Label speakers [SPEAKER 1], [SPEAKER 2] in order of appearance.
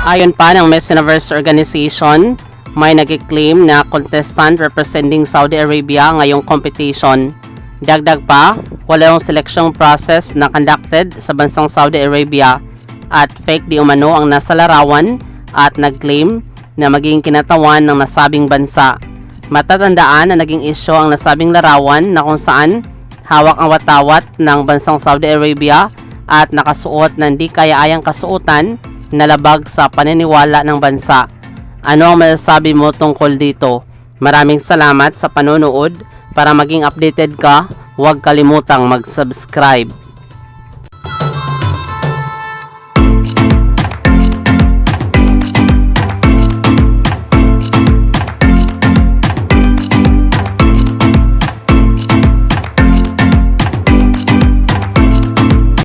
[SPEAKER 1] Ayon pa ng Miss Universe Organization, may nag-claim na contestant representing Saudi Arabia ngayong competition. Dagdag pa, wala yung selection process na conducted sa bansang Saudi Arabia at fake di umano ang nasa larawan at nag-claim na maging kinatawan ng nasabing bansa. Matatandaan na naging isyu ang nasabing larawan na kung saan hawak ang watawat ng bansang Saudi Arabia at nakasuot na hindi kaya-ayang kasuotan na labag sa paniniwala ng bansa. Ano ang masasabi mo tungkol dito? Maraming salamat sa panonood. Para maging updated ka, huwag kalimutang mag-subscribe.